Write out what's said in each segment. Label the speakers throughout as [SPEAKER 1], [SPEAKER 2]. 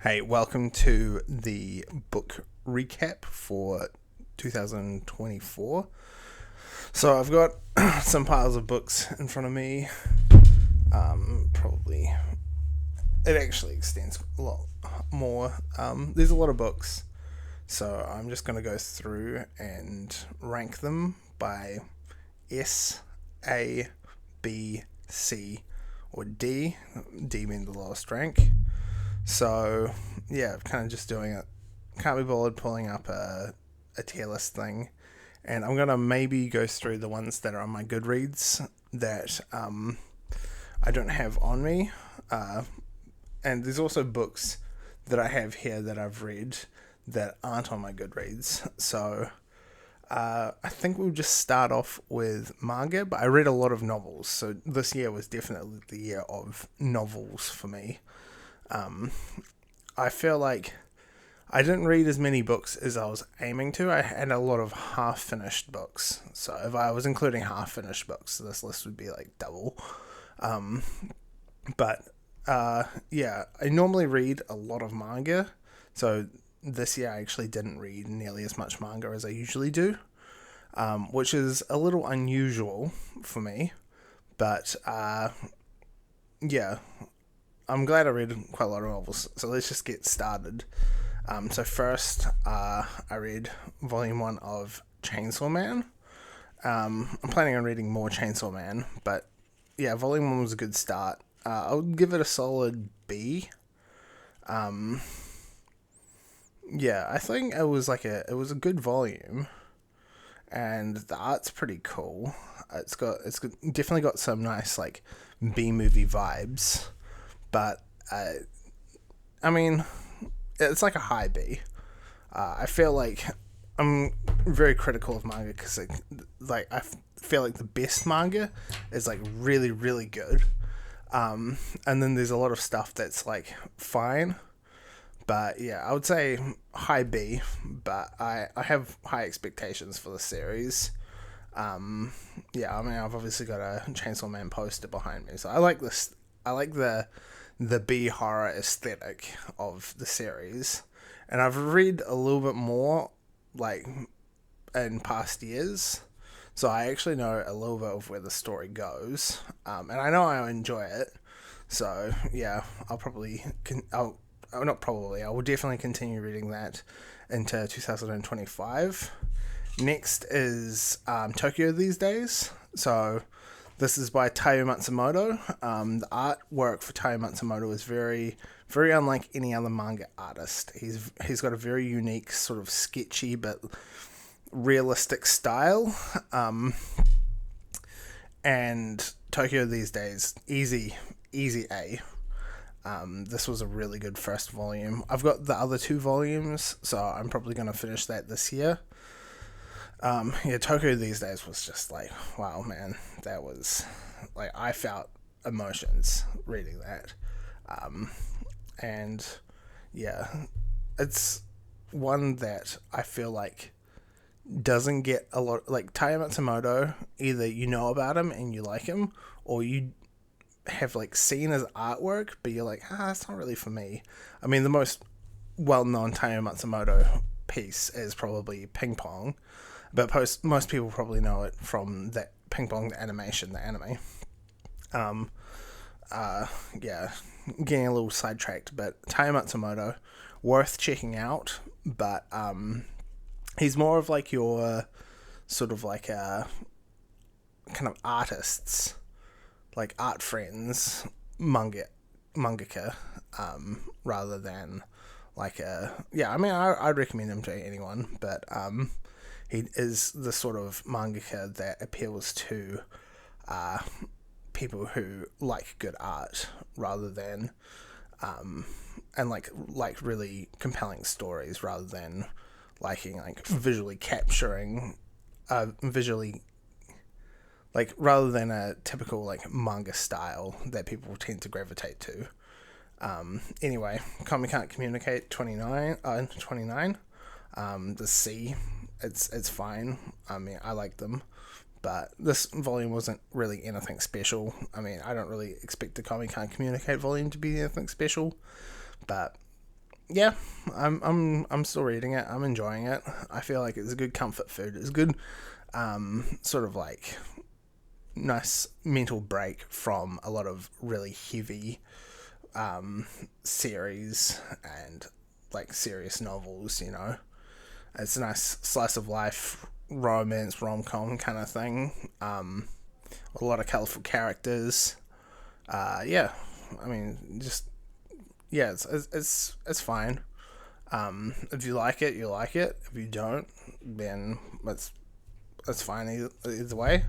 [SPEAKER 1] Hey, welcome to the book recap for 2024. So I've got some piles of books in front of me. Probably it actually extends a lot more. There's a lot of books, so I'm just going to go through and rank them by S, A, B, C, or D. D being the lowest rank. So, yeah, kind of just doing it. Can't be bothered pulling up a tier list thing. And I'm going to maybe go through the ones that are on my Goodreads that I don't have on me. And there's also books that I have here that I've read that aren't on my Goodreads. So I think we'll just start off with manga, but I read a lot of novels. So this year was definitely the year of novels for me. I feel like I didn't read as many books as I was aiming to. I had a lot of half-finished books. So if I was including half-finished books, this list would be like double. But yeah, I normally read a lot of manga. So this year I actually didn't read nearly as much manga as I usually do, which is a little unusual for me. But yeah, I'm glad I read quite a lot of novels, so let's just get started. So first, I read Volume 1 of Chainsaw Man. I'm planning on reading more Chainsaw Man, but yeah, Volume 1 was a good start. I would give it a solid B. Yeah, I think it was a good volume, and the art's pretty cool. Definitely got some nice like B movie vibes. But I mean, it's like a high B. I feel like I'm very critical of manga because I feel like the best manga is like really really good, and then there's a lot of stuff that's like fine. But yeah, I would say high B. But I have high expectations for the series. Yeah, I mean I've obviously got a Chainsaw Man poster behind me, so I like this. I like the B horror aesthetic of the series, and I've read a little bit more like in past years, so I actually know a little bit of where the story goes, and I know I enjoy it. So yeah, I will definitely continue reading that into 2025. Next is Tokyo These Days. So this is by Taiyo Matsumoto. The artwork for Taiyo Matsumoto is very, very unlike any other manga artist. He's got a very unique, sort of sketchy but realistic style. And Tokyo These Days, easy A. This was a really good first volume. I've got the other two volumes, so I'm probably going to finish that this year. Yeah, Tokyo These Days was just like, wow, man, that was like I felt emotions reading that, and yeah, it's one that I feel like doesn't get a lot. Like Taiyo Matsumoto, either you know about him and you like him, or you have like seen his artwork, but you're like, it's not really for me. I mean, the most well-known Taiyo Matsumoto piece is probably Ping Pong. But most people probably know it from that Ping Pong, the animation, the anime. Yeah, getting a little sidetracked, but Taiyo Matsumoto, worth checking out, but he's more of like your sort of like a kind of artists, like art friends, mangaka, rather than like I mean, I'd recommend him to anyone, but he is the sort of mangaka that appeals to people who like good art rather than and like really compelling stories rather than liking like visually capturing visually like rather than a typical like manga style that people tend to gravitate to. Anyway, Kami Can't Communicate 29. The C, it's fine. I mean, I like them, but this volume wasn't really anything special. I mean, I don't really expect the Kami Can't Communicate volume to be anything special, but yeah, I'm still reading it. I'm enjoying it. I feel like it's a good comfort food. It's a good sort of like nice mental break from a lot of really heavy series and like serious novels. It's a nice slice of life romance rom-com kind of thing. A lot of colorful characters. Yeah, I mean, just yeah, it's fine. If you like it, you like it. If you don't, then that's fine either way.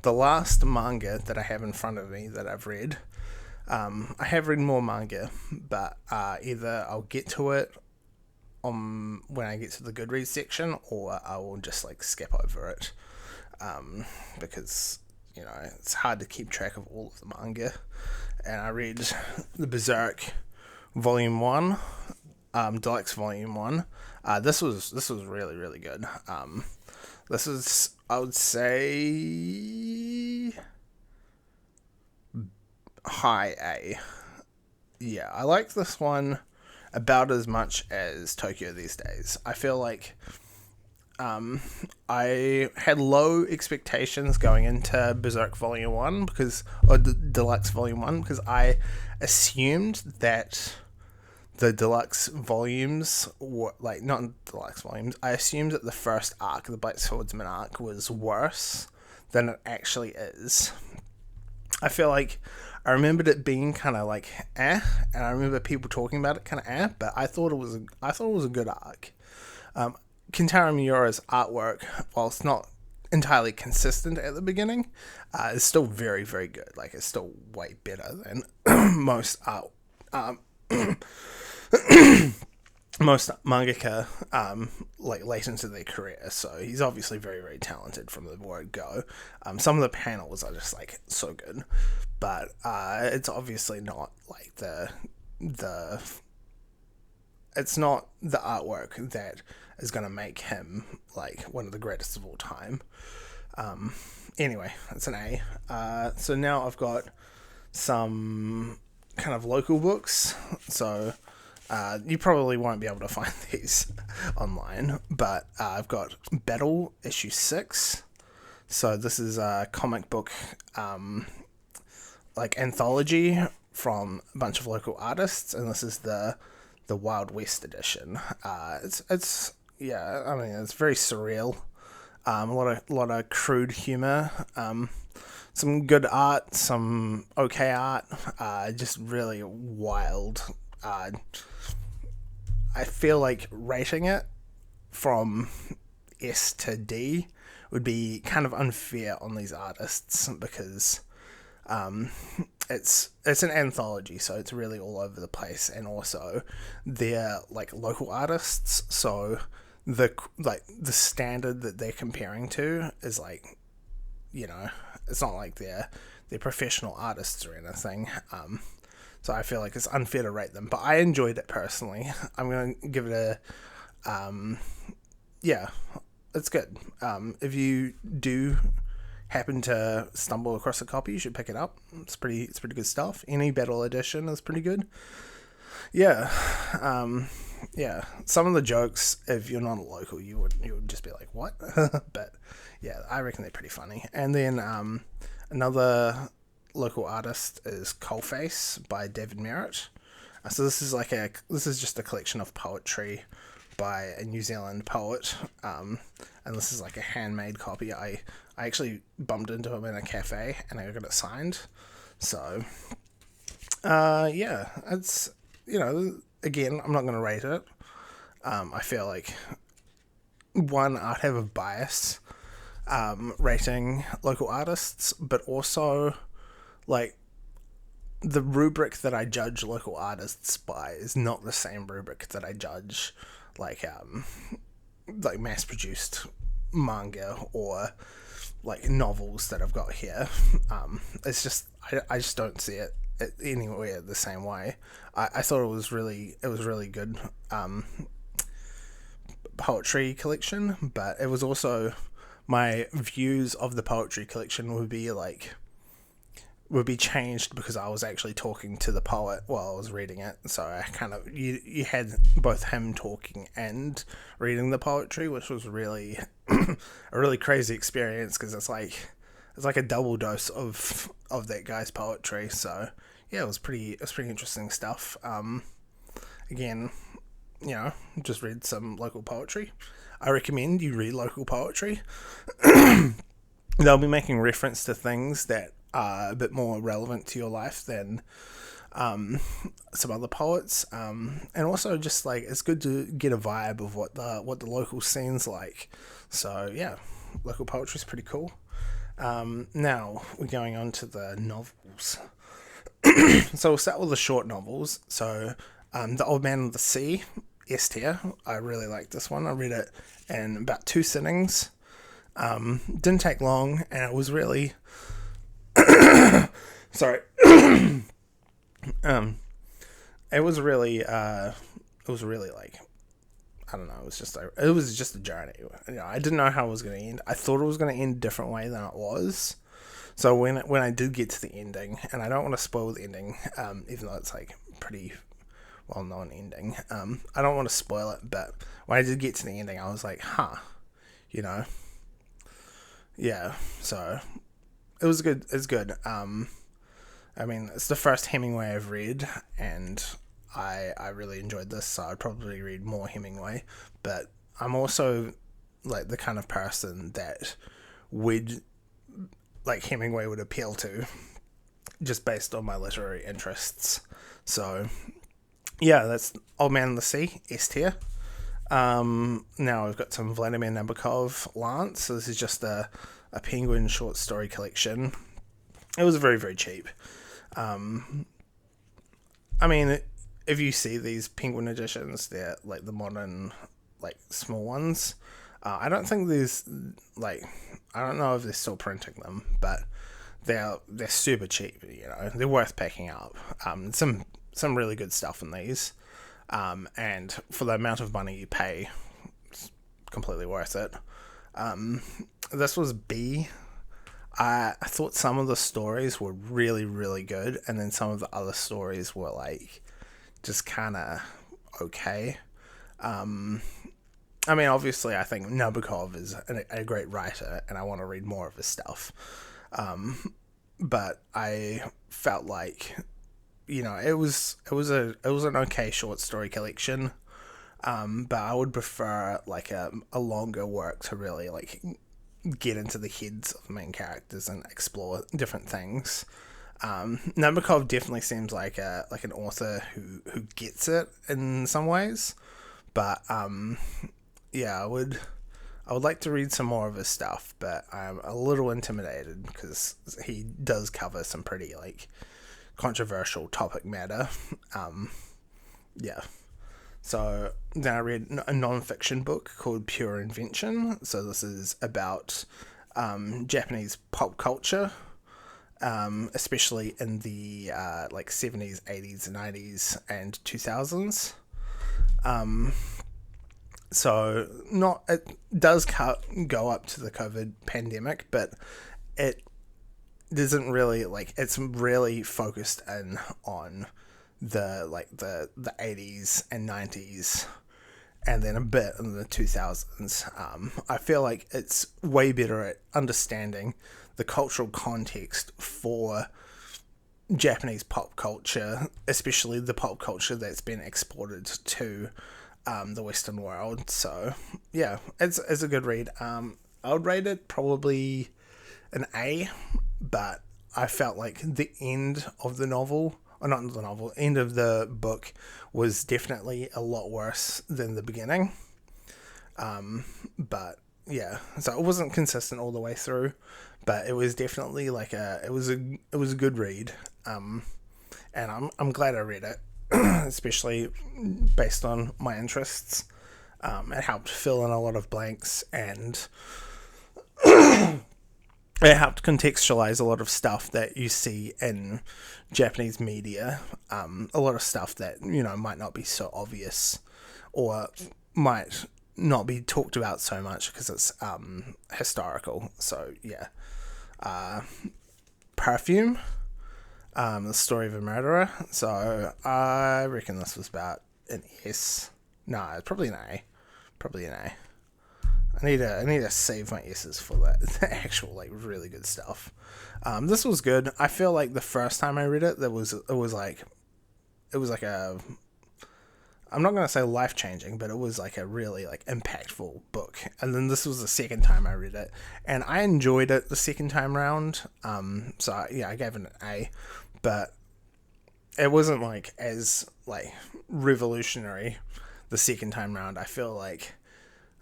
[SPEAKER 1] The last manga that I have in front of me that I've read, I have read more manga, but either I'll get to it when I get to the Goodreads section, or I will just like skip over it, because it's hard to keep track of all of the manga. And I read the Berserk Volume 1, Deluxe Volume 1. This was really, really good. This is, I would say, high A. Yeah, I like this one about as much as Tokyo these days. I feel like I had low expectations going into Berserk Volume 1 or Deluxe Volume 1 because I assumed that the deluxe volumes were, like, not deluxe volumes, I assumed that the first arc, the Black Swordsman arc, was worse than it actually is. I feel like I remembered it being kind of like and I remember people talking about it kind of but I thought it was a good arc. Kentaro Miura's artwork, while it's not entirely consistent at the beginning, is still very, very good. Like, it's still way better than most art. Most mangaka like late into their career, so he's obviously very, very talented from the word go. Some of the panels are just like so good, but it's obviously not like the it's not the artwork that is going to make him like one of the greatest of all time. Anyway, it's an A. So now I've got some kind of local books. So you probably won't be able to find these online, but I've got Battle issue 6. So this is a comic book like anthology from a bunch of local artists, and this is the Wild West edition. It's yeah, I mean, it's very surreal. A lot of crude humor. Some good art, some okay art. Just really wild. I feel like rating it from S to D would be kind of unfair on these artists because it's an anthology, so it's really all over the place, and also they're like local artists, so the standard that they're comparing to is like, it's not like they're professional artists or anything. So I feel like it's unfair to rate them, but I enjoyed it personally. I'm gonna give it a yeah, it's good. If you do happen to stumble across a copy, you should pick it up. It's pretty good stuff. Any Battle edition is pretty good. Yeah. Yeah. Some of the jokes, if you're not a local, you would just be like, what? But yeah, I reckon they're pretty funny. And then another local artist is Coalface by David Merritt. So this is just a collection of poetry by a New Zealand poet, and this is like a handmade copy. I actually bumped into him in a cafe and I got it signed. So yeah, it's, again, I'm not going to rate it. I feel like I'd have a bias rating local artists, but also like the rubric that I judge local artists by is not the same rubric that I judge like mass-produced manga or like novels that I've got here. It's just I just don't see it anywhere the same way. I thought it was really good poetry collection, but it was also, my views of the poetry collection would be like would be changed because I was actually talking to the poet while I was reading it. So I kind of you had both him talking and reading the poetry, which was really a really crazy experience because it's like a double dose of that guy's poetry. So yeah, it was pretty interesting stuff. Again, just read some local poetry. I recommend you read local poetry. They'll be making reference to things that are a bit more relevant to your life than some other poets, and also just like it's good to get a vibe of what the local scene's like. So yeah, local poetry is pretty cool. Now we're going on to the novels. So we'll start with the short novels. So The Old Man of the Sea, S tier. I really like this one. I read it in about 2 sittings. Didn't take long, and it was really sorry. It was really like, I don't know. It was just a journey. I didn't know how it was going to end. I thought it was going to end a different way than it was. So when I did get to the ending, and I don't want to spoil the ending, even though it's like pretty well-known ending. I don't want to spoil it, but when I did get to the ending, I was like, yeah. So it was good. It's good. I mean, it's the first Hemingway I've read, and I really enjoyed this, so I'd probably read more Hemingway. But I'm also like the kind of person that Hemingway would appeal to, just based on my literary interests. So yeah, that's Old Man in the Sea, S tier. Now we've got some Vladimir Nabokov, Lance. So this is just a Penguin short story collection. It was very, very cheap. I mean, if you see these Penguin editions, they're like the modern, like small ones. I don't think there's I don't know if they're still printing them, but they're super cheap. They're worth picking up. Some really good stuff in these, and for the amount of money you pay, it's completely worth it. This was B. I thought some of the stories were really, really good, and then some of the other stories were like just kind of okay. I mean, obviously, I think Nabokov is a great writer, and I want to read more of his stuff. But I felt like, it was an okay short story collection. But I would prefer like a longer work to really like get into the heads of the main characters and explore different things. Nabokov definitely seems like an author who gets it in some ways, but yeah, I would like to read some more of his stuff, but I'm a little intimidated because he does cover some pretty like controversial topic matter. Yeah. So then I read a non-fiction book called Pure Invention. So this is about Japanese pop culture, especially in the 70s, 80s, 90s, and 2000s. So it does go up to the COVID pandemic, but it doesn't really it's really focused in on the 80s and 90s, and then a bit in the 2000s. I feel like it's way better at understanding the cultural context for Japanese pop culture, especially the pop culture that's been exported to the Western world. So yeah, it's a good read. I would rate it probably an A, but I felt like the end of the novel, or not the novel, end of the book was definitely a lot worse than the beginning. But yeah, so it wasn't consistent all the way through, but it was definitely it was a good read. And I'm glad I read it, especially based on my interests. It helped fill in a lot of blanks, and it helped contextualize a lot of stuff that you see in Japanese media. A lot of stuff that, might not be so obvious, or might not be talked about so much because it's historical. So yeah. Perfume. The Story of a Murderer. So I reckon this was about an S. No, it's probably an A. Probably an A. I need to save my S's for the actual like really good stuff. This was good. I feel like the first time I read it, it was like a, I'm not gonna say life changing, but it was like a really like impactful book. And then this was the second time I read it, and I enjoyed it the second time round. So yeah, I gave it an A, but it wasn't like as like revolutionary the second time round. I feel like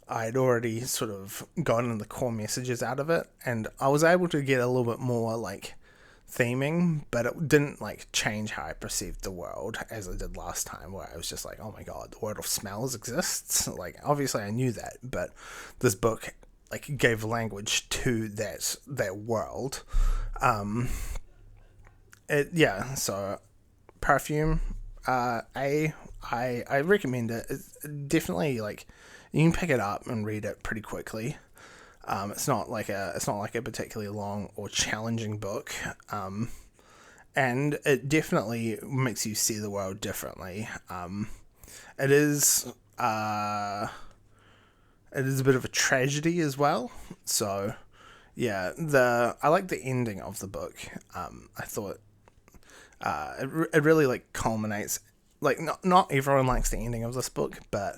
[SPEAKER 1] I'd already sort of gotten the core messages out of it, and I was able to get a little bit more like theming, but it didn't like change how I perceived the world as I did last time, where I was just like, oh my god, the world of smells exists. Like obviously I knew that, but this book like gave language to that world. So Perfume, I recommend it. It's definitely like you can pick it up and read it pretty quickly. It's not like a particularly long or challenging book, and it definitely makes you see the world differently. It is a bit of a tragedy as well. So yeah, I like the ending of the book. I thought it really like culminates. Like not everyone likes the ending of this book, but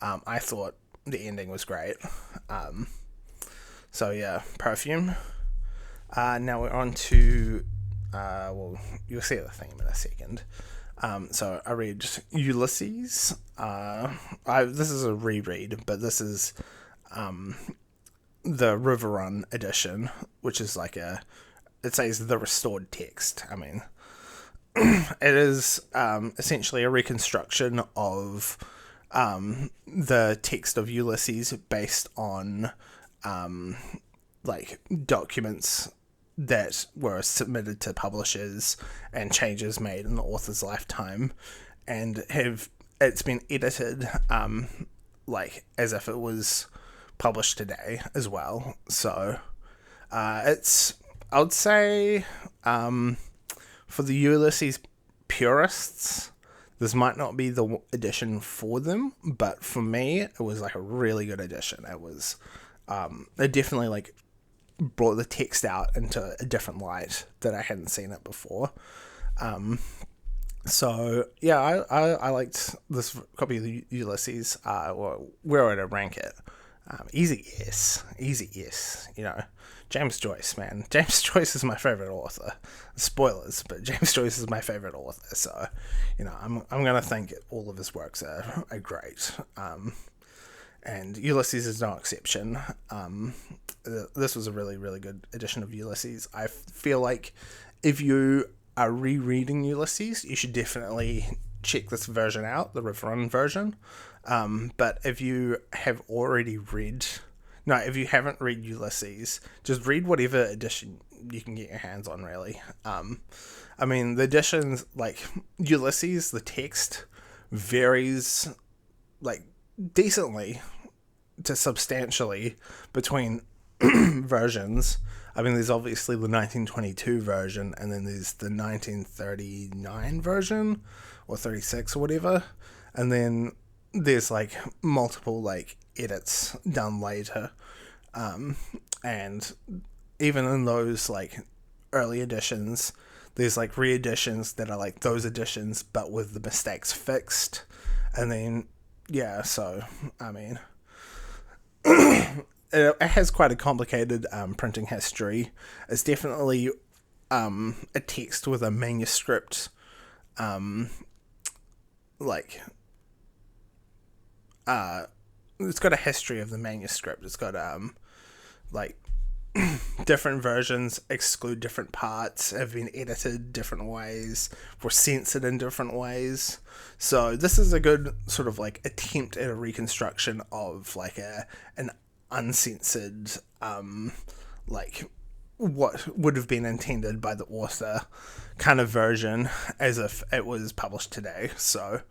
[SPEAKER 1] I thought the ending was great. So yeah, Perfume. Now we're on to, you'll see the theme in a second. So I read Ulysses. This is a reread, but this is the River Run edition, which is like it says the restored text. I mean, it is essentially a reconstruction of the text of Ulysses based on like documents that were submitted to publishers and changes made in the author's lifetime, and it's been edited like as if it was published today as well. So I would say for the Ulysses purists, this might not be the edition for them, but for me, it was like a really good edition. It definitely like brought the text out into a different light that I hadn't seen it before. So yeah, I liked this copy of the Ulysses. Where would I rank it? Easy yes. You know, James Joyce, man. James Joyce is my favorite author. Spoilers, but James Joyce is my favorite author. So, you know, I'm gonna think all of his works are great. And Ulysses is no exception. This was a really, really good edition of Ulysses. I feel like if you are rereading Ulysses, you should definitely check this version out, the River Run version. But if you haven't read Ulysses, just read whatever edition you can get your hands on, really. I mean, the editions, like Ulysses, the text varies like decently to substantially between versions. I mean, there's obviously the 1922 version, and then there's the 1939 version, or 36 or whatever, and then there's like multiple like edits done later, and even in those like early editions, there's like re-editions that are like those editions but with the mistakes fixed, and then yeah, so I mean, it has quite a complicated printing history. It's definitely a text with a manuscript, it's got a history of the manuscript. It's got like different versions exclude different parts, have been edited different ways, were censored in different ways. So this is a good sort of like attempt at a reconstruction of like an uncensored like what would have been intended by the author kind of version as if it was published today. So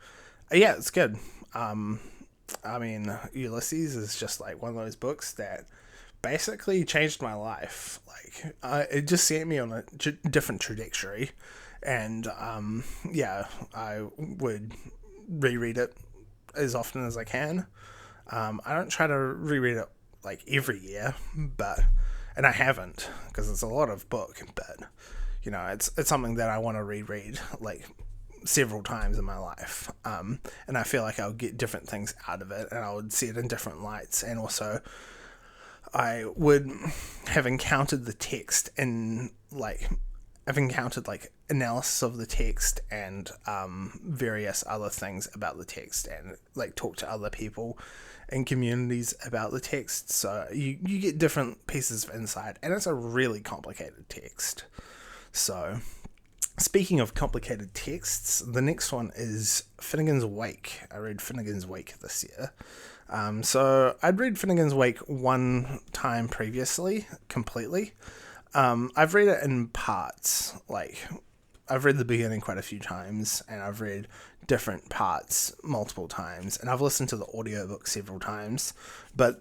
[SPEAKER 1] yeah, it's good. I mean, Ulysses is just like one of those books that basically changed my life. Like, it just sent me on a different trajectory. And yeah, I would reread it as often as I can. I don't try to reread it like every year, but and I haven't because it's a lot of book, but it's something that I want to reread like several times in my life, and I feel like I'll get different things out of it, and I would see it in different lights, and also I would have encountered the text and like I've encountered like analysis of the text and various other things about the text, and like talk to other people in communities about the text, so you get different pieces of insight, and it's a really complicated text. So speaking of complicated texts, the next one is Finnegan's Wake. I read Finnegan's Wake this year. So I'd read Finnegan's Wake one time previously, completely. I've read it in parts. Like, I've read the beginning quite a few times, and I've read different parts multiple times, and I've listened to the audiobook several times, but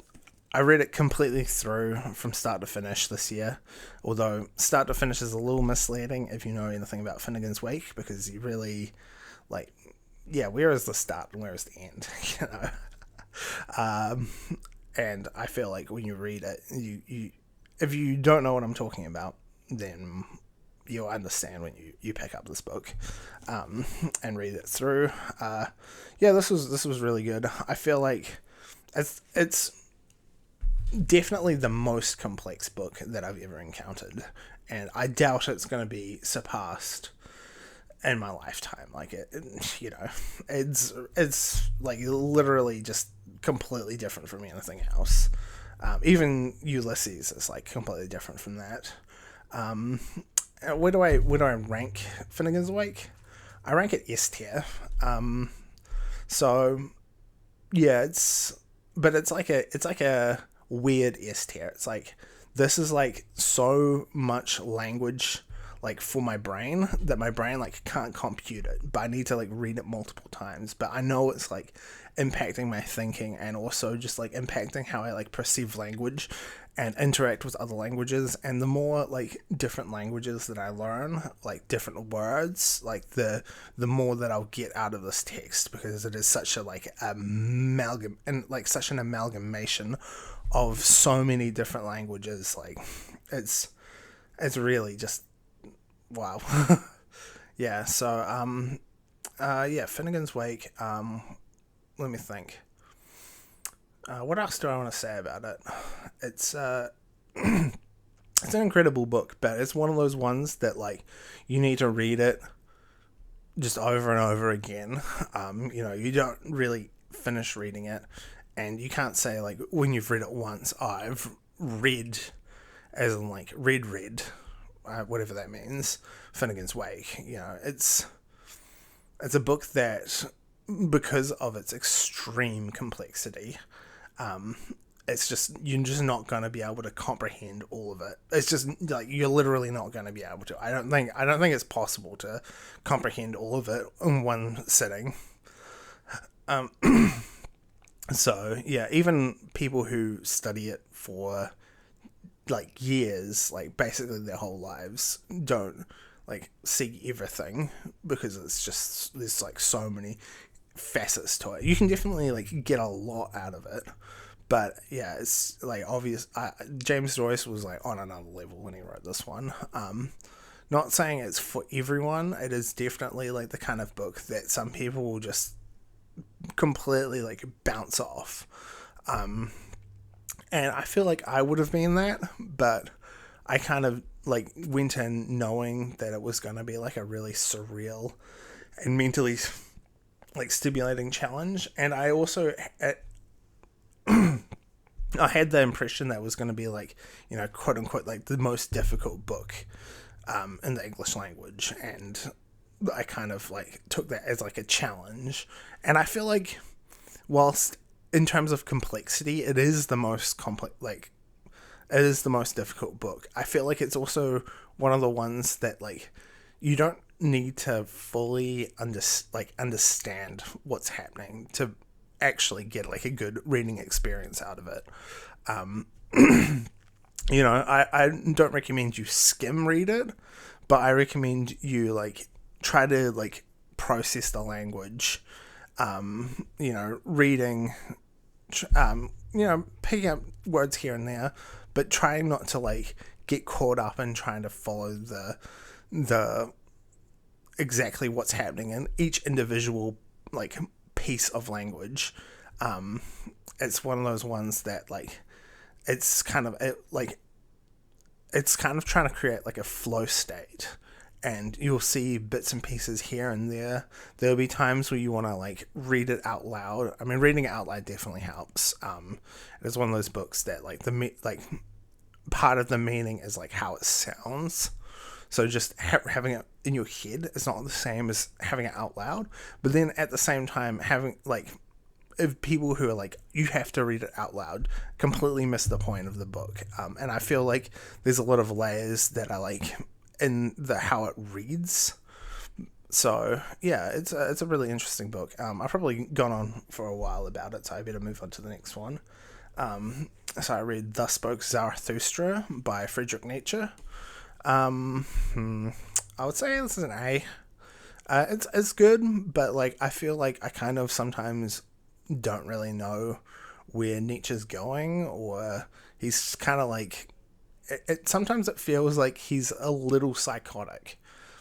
[SPEAKER 1] I read it completely through from start to finish this year, although start to finish is a little misleading if you know anything about Finnegan's Wake, because you really, like, yeah, where is the start and where is the end, and I feel like when you read it, you if you don't know what I'm talking about, then you'll understand when you pick up this book and read it through. Yeah, this was really good. I feel like it's definitely the most complex book that I've ever encountered, and I doubt it's going to be surpassed in my lifetime. Like it's like literally just completely different from anything else. Even Ulysses is like completely different from that. Where do I rank Finnegan's Wake? I rank it S tier. So yeah, it's like a weird S tier. It's like, this is like so much language like for my brain that my brain like can't compute it, but I need to like read it multiple times. But I know it's like impacting my thinking, and also just like impacting how I like perceive language and interact with other languages. And the more like different languages that I learn, like different words, like the more that I'll get out of this text, because it is such a like amalgam and like such an amalgamation of so many different languages. Like it's really just wow. Yeah, so yeah, Finnegan's Wake. Let me think. What else do I want to say about it? It's it's an incredible book, but it's one of those ones that like you need to read it just over and over again. You don't really finish reading it, and you can't say like when you've read it once, I've read, as in like read, whatever that means, Finnegan's Wake. It's a book that, because of its extreme complexity, you're just not going to be able to comprehend all of it. It's just like you're literally not going to be able to. I don't think it's possible to comprehend all of it in one sitting. So yeah, even people who study it for like years, like basically their whole lives, don't like see everything, because it's just, there's like so many facets to it. You can definitely like get a lot out of it, but yeah, it's like obvious. James Joyce was like on another level when he wrote this one. Not saying it's for everyone. It is definitely like the kind of book that some people will just completely like bounce off. And I feel like I would have been that, but I kind of like went in knowing that it was going to be like a really surreal and mentally like stimulating challenge. And I also I had the impression that it was going to be like, quote unquote, like the most difficult book in the English language, and I kind of like took that as like a challenge. And I feel like, whilst in terms of complexity, it is the most complex, like it is the most difficult book, I feel like it's also one of the ones that like you don't need to fully understand what's happening to actually get like a good reading experience out of it. I don't recommend you skim read it, but I recommend you like try to like process the language, reading, picking up words here and there, but trying not to like get caught up in trying to follow the exactly what's happening in each individual like piece of language. It's one of those ones that like it's kind of trying to create like a flow state, and you'll see bits and pieces here and there. There'll be times where you want to like read it out loud. I mean, reading it out loud definitely helps. It's one of those books that like part of the meaning is like how it sounds. So just having it in your head is not the same as having it out loud. But then at the same time, having like, if people who are like, you have to read it out loud, completely miss the point of the book. And I feel like there's a lot of layers that are like in the how it reads. So yeah, it's a really interesting book. I've probably gone on for a while about it, so I better move on to the next one. So I read Thus Spoke Zarathustra by Friedrich Nietzsche. I would say this is an A. It's good, but like I feel like I kind of sometimes don't really know where Nietzsche's going, or he's kind of like sometimes it feels like he's a little psychotic.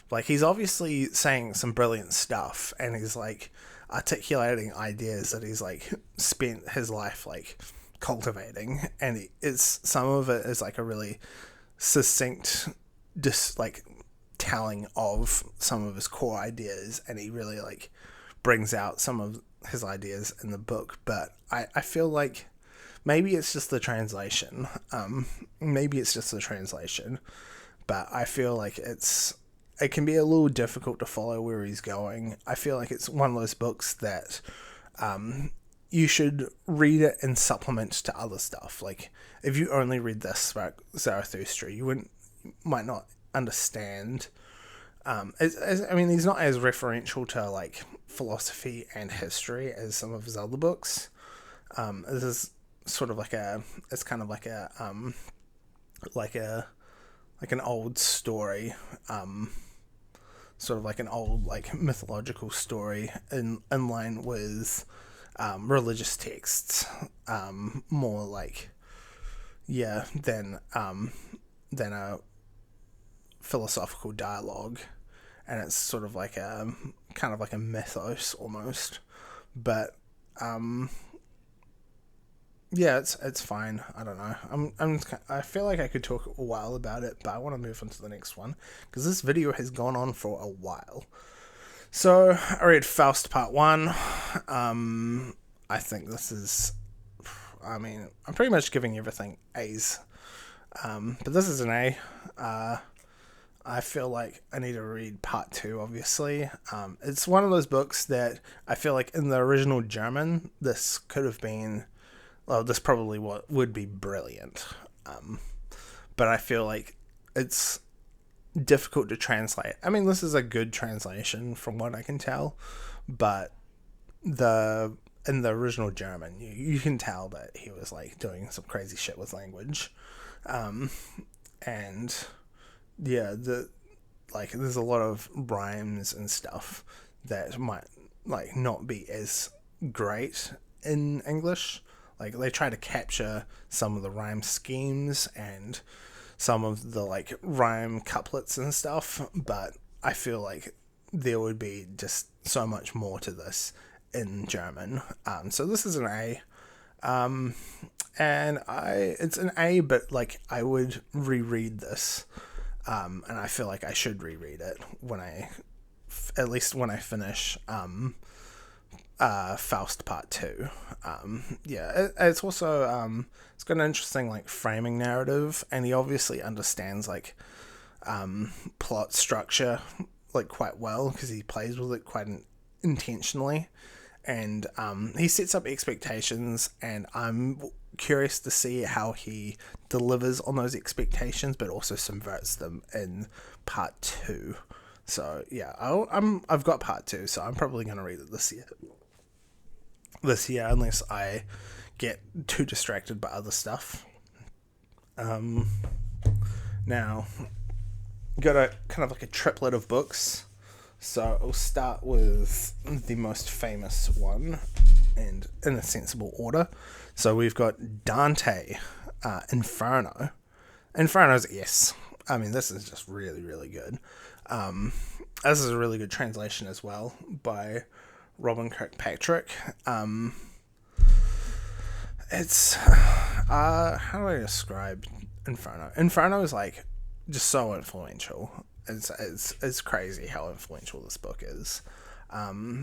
[SPEAKER 1] Like he's obviously saying some brilliant stuff, and he's like articulating ideas that he's like spent his life like cultivating, and some of it is like a really succinct like telling of some of his core ideas, and he really like brings out some of his ideas in the book. But I feel like maybe it's just the translation. But I feel like it can be a little difficult to follow where he's going. I feel like it's one of those books that you should read it in supplement to other stuff. Like if you only read this about Zarathustra, you might not understand. I mean, he's not as referential to like philosophy and history as some of his other books. This is sort of like it's kind of like an old story, sort of like an old like mythological story in line with religious texts, more like than a philosophical dialogue, and it's sort of like a kind of like a mythos almost. But it's fine. I don't know. I feel like I could talk a while about it, but I want to move on to the next one because this video has gone on for a while. So I read Faust Part 1. I think this is, I'm pretty much giving everything A's. But this is an A. I feel like I need to read Part 2, obviously. It's one of those books that I feel like in the original German, this could have been, this probably would be brilliant. But I feel like it's difficult to translate. I mean, this is a good translation from what I can tell, but in the original German, you can tell that he was like doing some crazy shit with language. And yeah, there's a lot of rhymes and stuff that might like not be as great in English. Like they try to capture some of the rhyme schemes and some of the like rhyme couplets and stuff, but I feel like there would be just so much more to this in German. So this is an A. And it's an A, but like I would reread this, and I feel like I should reread it at least when I finish Faust Part 2. It's also it's got an interesting like framing narrative, and he obviously understands like plot structure like quite well because he plays with it quite intentionally, and he sets up expectations, and I'm curious to see how he delivers on those expectations, but also subverts them in Part 2. So yeah, I've got Part 2, so I'm probably going to read it this year, unless I get too distracted by other stuff. Now got a kind of like a triplet of books. So we'll start with the most famous one, and in a sensible order. So we've got Dante, Inferno. Inferno's S. I mean, this is just really, really good. This is a really good translation as well by Robin Kirkpatrick. It's how do I describe Inferno? Inferno is like just so influential. It's crazy how influential this book is. I mean,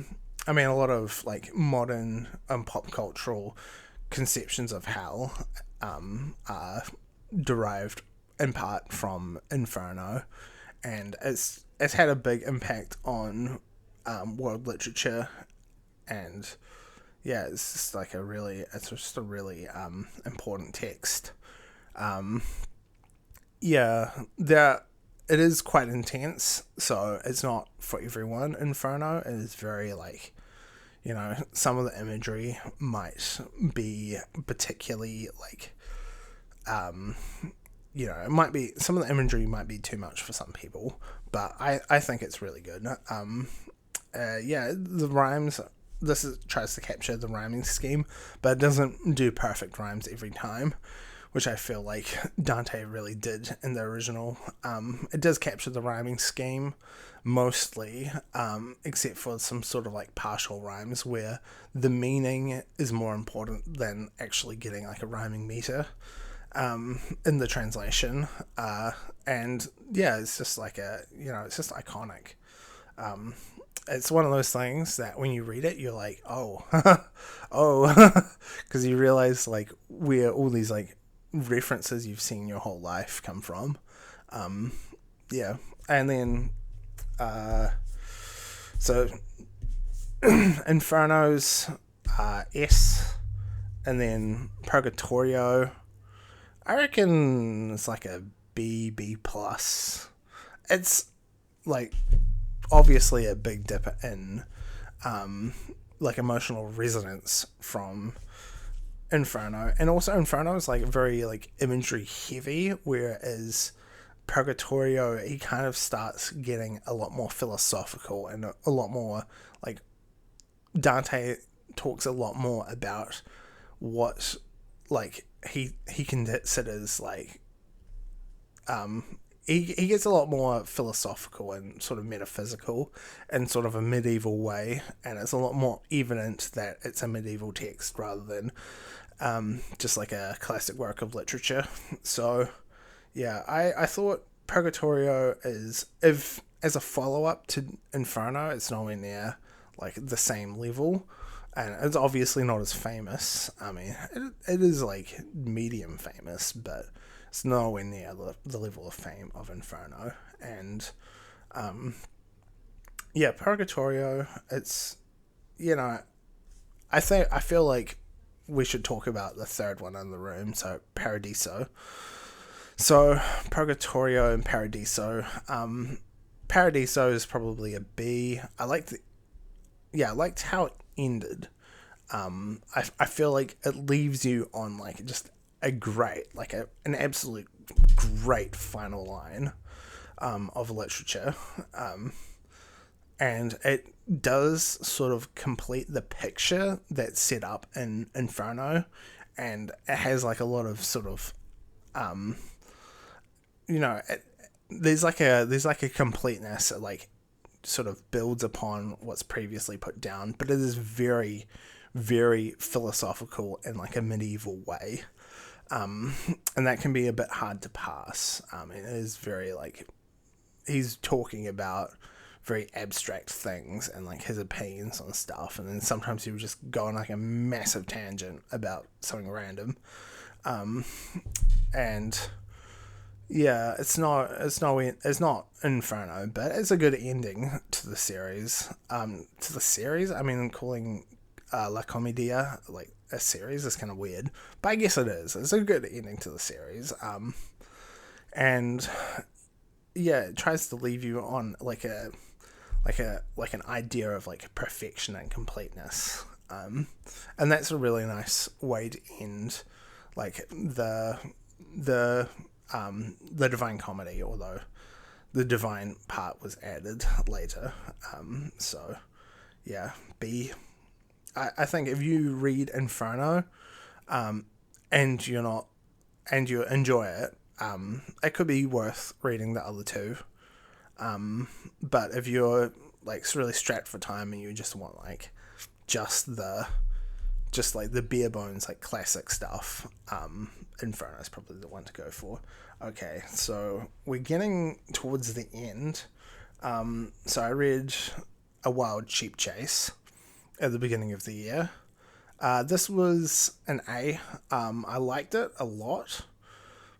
[SPEAKER 1] a lot of like modern pop cultural conceptions of hell are derived in part from Inferno, and it's had a big impact on world literature, and yeah, it's just like it's just a really important text. Yeah, it is quite intense, so it's not for everyone. Inferno is very like, some of the imagery might be particularly like, it might be, some of the imagery might be too much for some people, but I think it's really good. The rhymes, tries to capture the rhyming scheme, but it doesn't do perfect rhymes every time, which I feel like Dante really did in the original. It does capture the rhyming scheme mostly, except for some sort of like partial rhymes where the meaning is more important than actually getting like a rhyming meter in the translation. And yeah, it's just like it's just iconic. It's one of those things that when you read it, you're like, oh, oh, because you realize like where all these like references you've seen your whole life come from. Yeah, and then so Inferno's S, and then Purgatorio, I reckon it's like a B plus. It's like obviously a big dip in like emotional resonance from Inferno, and also Inferno is like very like imagery heavy, whereas Purgatorio, he kind of starts getting a lot more philosophical and a lot more like Dante talks a lot more about what like he considers like he gets a lot more philosophical and sort of metaphysical in sort of a medieval way, and it's a lot more evident that it's a medieval text rather than just like a classic work of literature. So yeah, I thought Purgatorio is, if as a follow-up to Inferno, it's nowhere near like the same level, and it's obviously not as famous. I mean, it is like medium famous, but it's nowhere near the level of fame of Inferno. And yeah, Purgatorio, it's, I feel like we should talk about the third one in the room, so Paradiso. So Purgatorio and Paradiso. Paradiso is probably a B. I liked how it ended. I feel like it leaves you on like just a great, like an absolute great final line of literature. And it does sort of complete the picture that's set up in Inferno, and it has like a lot of sort of there's like a completeness that like sort of builds upon what's previously put down, but it is very, very philosophical in like a medieval way, and that can be a bit hard to pass. It is very like he's talking about very abstract things and like his opinions on stuff, and then sometimes he would just go on like a massive tangent about something random, and yeah, it's not Inferno, but it's a good ending to the series. I mean, calling La Commedia like a series is kind of weird, but I guess it is. It's a good ending to the series. And yeah, it tries to leave you on like an idea of like perfection and completeness. And that's a really nice way to end like the Divine Comedy, although the divine part was added later. So yeah, B. I think if you read Inferno, and you're not, and you enjoy it, it could be worth reading the other two. But if you're like really strapped for time and you just want like just the like the bare bones like classic stuff, Inferno is probably the one to go for. Okay, so we're getting towards the end. So I read A Wild Sheep Chase at the beginning of the year. This was an A. I liked it a lot,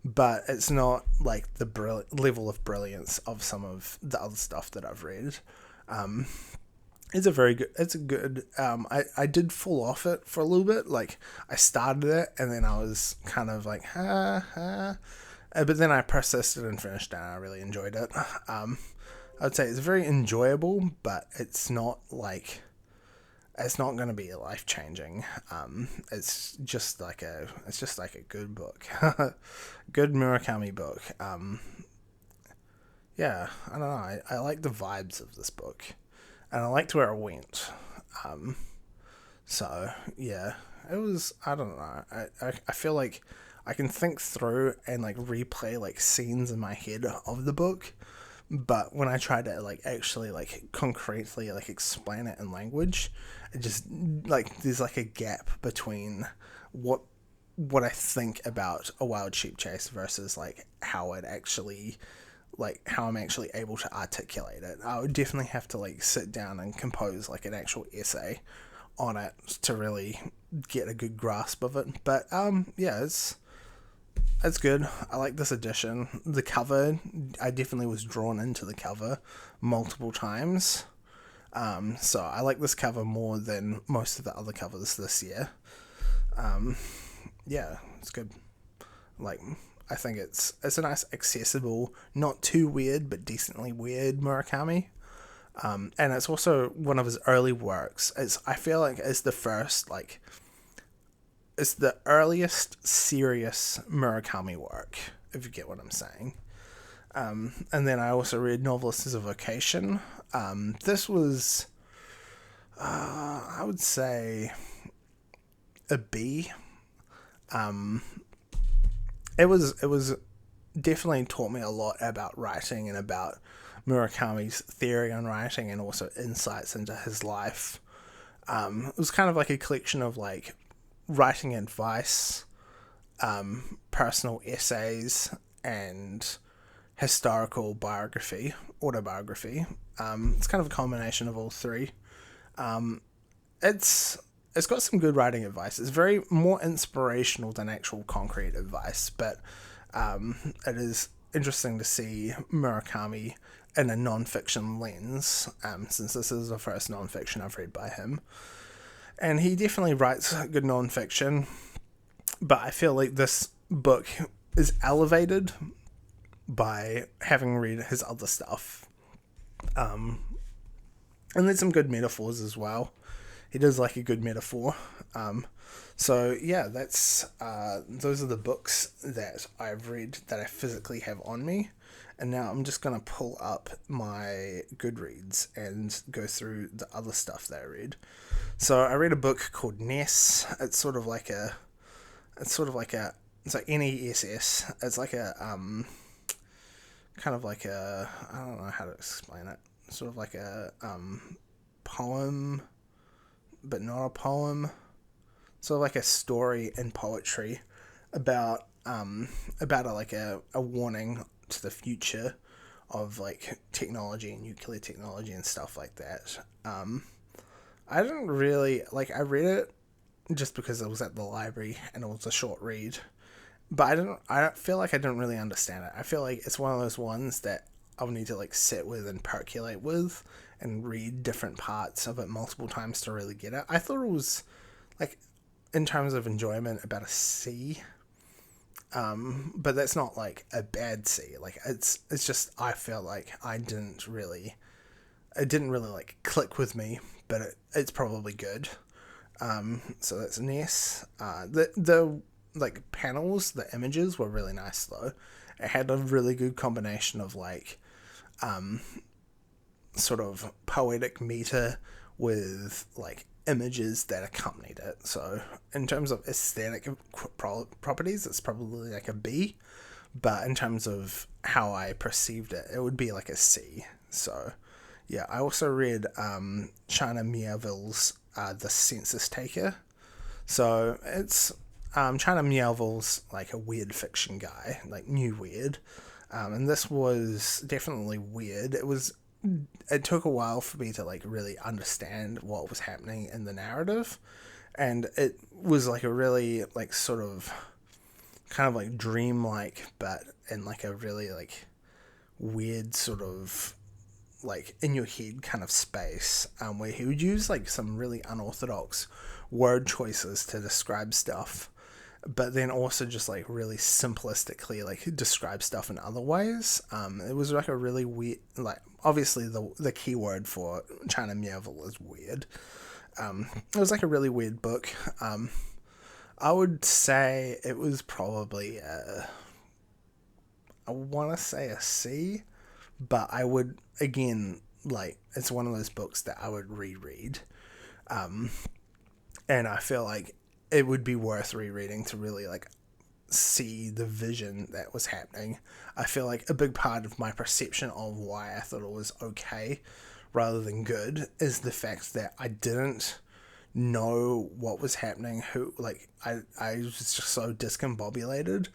[SPEAKER 1] but it's not like the level of brilliance of some of the other stuff that I've read. It's a good, I did fall off it for a little bit. Like, I started it, and then I was kind of like, but then I persisted and finished it, and I really enjoyed it. I would say it's very enjoyable, but it's not going to be life changing. It's just like a good book, good Murakami book. Yeah, I don't know. I like the vibes of this book, and I liked where it went. So yeah, it was. I don't know. I feel like I can think through and like replay like scenes in my head of the book, but when I try to like actually like concretely like explain it in language, it just like there's like a gap between what I think about A Wild Sheep Chase versus like how it actually, like how I'm actually able to articulate it. I would definitely have to like sit down and compose like an actual essay on it to really get a good grasp of it. But yeah, it's good. I like this edition. The cover, I definitely was drawn into the cover multiple times. So I like this cover more than most of the other covers this year. Yeah, it's good. Like, I think it's a nice, accessible, not too weird, but decently weird Murakami. And it's also one of his early works. I feel like it's the first, like, it's the earliest serious Murakami work, if you get what I'm saying. And then I also read Novelist as a Vocation. This was, I would say, a B. It was definitely taught me a lot about writing and about Murakami's theory on writing and also insights into his life. It was kind of like a collection of like writing advice, personal essays, and historical autobiography. It's kind of a combination of all three. It's got some good writing advice. It's very more inspirational than actual concrete advice, but it is interesting to see Murakami in a non-fiction lens, since this is the first non-fiction I've read by him. And he definitely writes good non-fiction, but I feel like this book is elevated by having read his other stuff. And there's some good metaphors as well. He does like a good metaphor. So yeah, that's those are the books that I've read that I physically have on me. And now I'm just going to pull up my Goodreads and go through the other stuff that I read. So I read a book called Ness. It's like NESS. It's like a kind of like a, I don't know how to explain it. Sort of like a poem, but not a poem. Sort of like a story in poetry about a warning to the future of like technology and nuclear technology and stuff like that. I didn't really like. I read it just because it was at the library and it was a short read, but I don't feel like I didn't really understand it. I feel like it's one of those ones that I'll need to like sit with and percolate with and read different parts of it multiple times to really get it. I thought it was like, in terms of enjoyment, about a C. But that's not like a bad C. Like it's just, I felt like it didn't really like click with me, but it's probably good. So that's Ness. The like panels, the images were really nice though. It had a really good combination of like sort of poetic meter with like images that accompanied it. So in terms of aesthetic properties, it's probably like a B, but in terms of how I perceived it, it would be like a C. So yeah, I also read China Miéville's The Census Taker. So it's China Miéville's like a weird fiction guy, like new weird. And this was definitely weird. It took a while for me to like really understand what was happening in the narrative, and it was like a really like sort of kind of like dreamlike, but in like a really like weird sort of like in your head kind of space, where he would use like some really unorthodox word choices to describe stuff, but then also just like really simplistically like describe stuff in other ways. It was like a really weird, like obviously the key word for China Miéville is weird. It was like a really weird book. I would say it was probably I want to say a C, but I would again like it's one of those books that I would reread, and I feel like it would be worth rereading to really like see the vision that was happening. I feel like a big part of my perception of why I thought it was okay rather than good is the fact that I didn't know what was happening. I was just so discombobulated.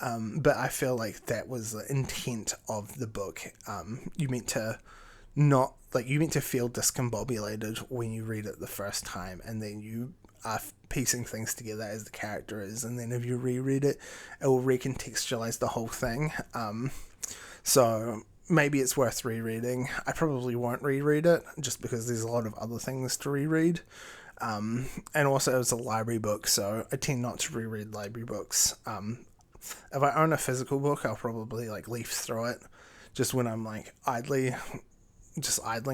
[SPEAKER 1] But I feel like that was the intent of the book. You meant to feel discombobulated when you read it the first time, and then you are piecing things together as the character is, and then if you reread it, it will recontextualize the whole thing. So maybe it's worth rereading. I probably won't reread it just because there's a lot of other things to reread. And also it was a library book, so I tend not to reread library books. If I own a physical book, I'll probably like leaf through it just when I'm like idling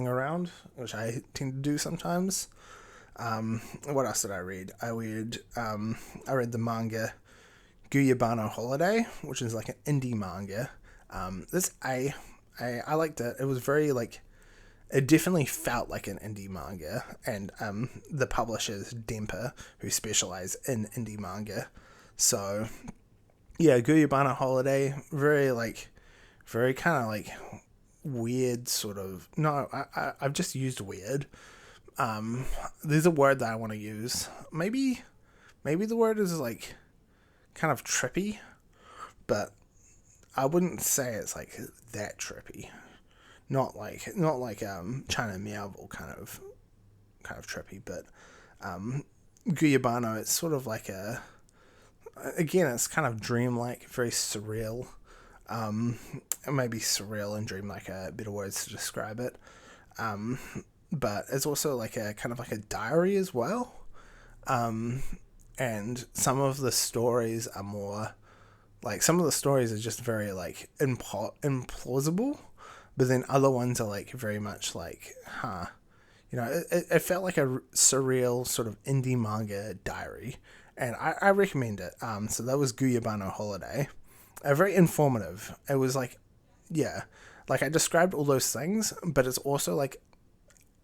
[SPEAKER 1] around, which I tend to do sometimes. What else did I read? I read the manga Guyabano Holiday, which is like an indie manga. I liked it. It was very like, it definitely felt like an indie manga, and the publishers Dempa, who specialize in indie manga. So yeah, Guyabano Holiday, very kind of like weird sort of. No, I've just used weird. There's a word that I want to use. Maybe the word is like kind of trippy, but I wouldn't say it's like that trippy. Not like China Miéville kind of trippy, but Guyabano, it's sort of like again, it's kind of dreamlike, very surreal. Maybe surreal and dreamlike are better words to describe it. But it's also like a kind of like a diary as well. And some of the stories are more like, some of the stories are just very like implausible, but then other ones are like very much like, it felt like a surreal sort of indie manga diary, and I recommend it. So that was Guyabano Holiday. Very informative. It was like, yeah, like I described all those things, but it's also like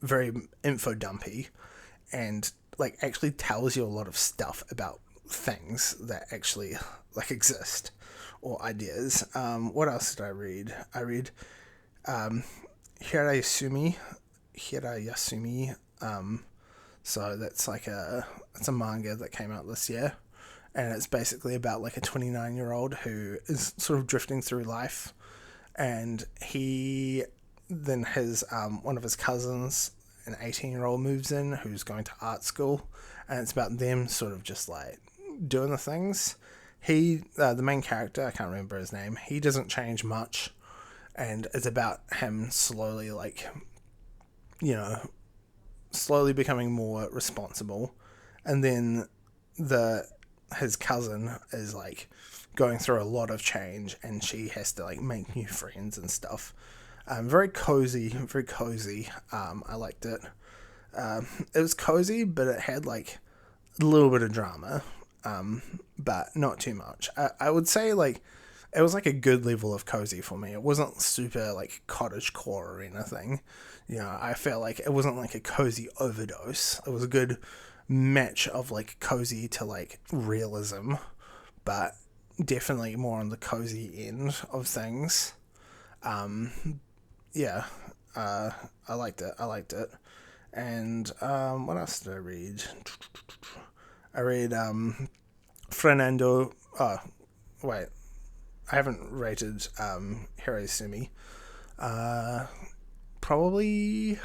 [SPEAKER 1] very info dumpy, and like actually tells you a lot of stuff about things that actually like exist, or ideas. What else did I read? I read Hirayasumi. So that's like it's a manga that came out this year, and it's basically about like a 29-year-old who is sort of drifting through life, and his one of his cousins, an 18-year-old, moves in who's going to art school, and it's about them sort of just like doing the things. The main character, I can't remember his name, he doesn't change much, and it's about him slowly slowly becoming more responsible, and then his cousin is like going through a lot of change, and she has to like make new friends and stuff. Very cozy. I liked it. It was cozy, but it had like a little bit of drama, but not too much. I would say like it was like a good level of cozy for me. It wasn't super like cottagecore or anything. I felt like it wasn't like a cozy overdose. It was a good match of like cozy to like realism, but definitely more on the cozy end of things. Yeah, I liked it. I liked it. And what else did I read? I read Fernando. Oh, wait, I haven't rated Hirosumi. Uh, Probably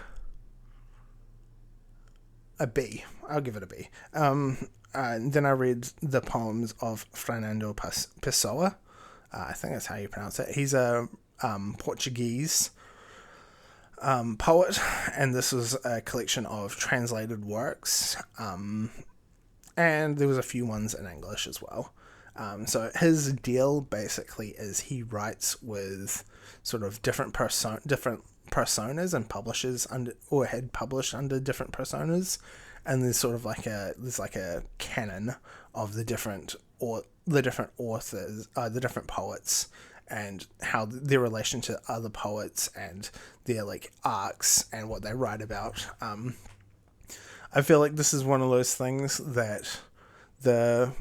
[SPEAKER 1] a B. I'll give it a B. Then I read the poems of Fernando Pessoa. I think that's how you pronounce it. He's a Portuguese poet, and this was a collection of translated works. And there was a few ones in English as well. So his deal basically is he writes with sort of different personas and publishes under or had published under different personas, and there's sort of like a canon of the different authors, the different poets, and how their relation to other poets and their like arcs and what they write about. I feel like this is one of those things that the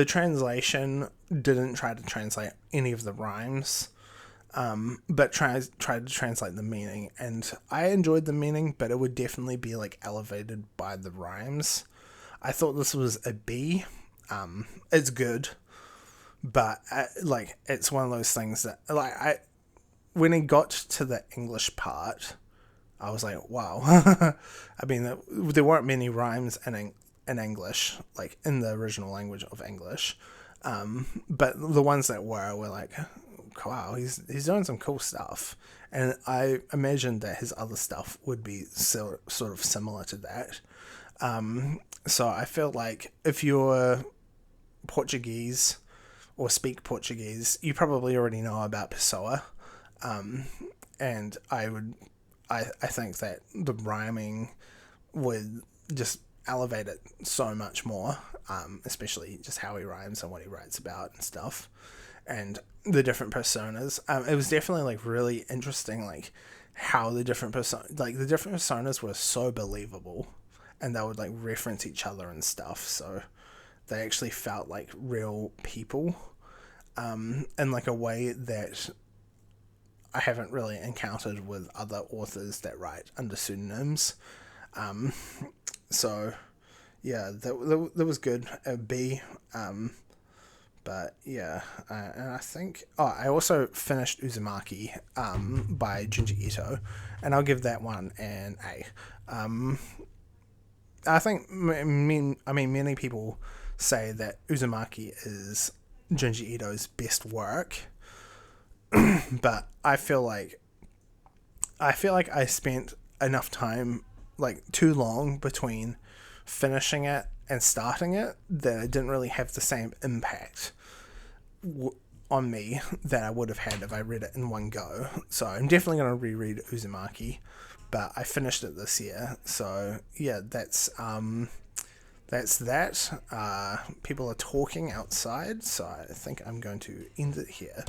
[SPEAKER 1] translation didn't try to translate any of the rhymes, but tried to translate the meaning. And I enjoyed the meaning, but it would definitely be like elevated by the rhymes. I thought this was a B. It's good, but it's one of those things that when it got to the English part, I was like, wow. I mean, there weren't many rhymes in English, like in the original language of English. But the ones that were like, wow, he's doing some cool stuff. And I imagined that his other stuff would be sort of similar to that. So I felt like if you're Portuguese or speak Portuguese, you probably already know about Pessoa. And I think that the rhyming would just elevate it so much more, especially just how he rhymes and what he writes about and stuff, and the different personas. It was definitely like really interesting, like how the different personas were so believable, and they would like reference each other and stuff. So they actually felt like real people, in like a way that I haven't really encountered with other authors that write under pseudonyms. So yeah, that was good. A B. But yeah, and I think I also finished Uzumaki by Junji Ito, and I'll give that one an A. I think many people say that Uzumaki is Junji Ito's best work, but I feel like I spent enough time, like too long between finishing it and starting it, that it didn't really have the same impact on me that I would have had if I read it in one go. So I'm definitely going to reread Uzumaki, but I finished it this year. So yeah, that's that. People are talking outside, so I think I'm going to end it here.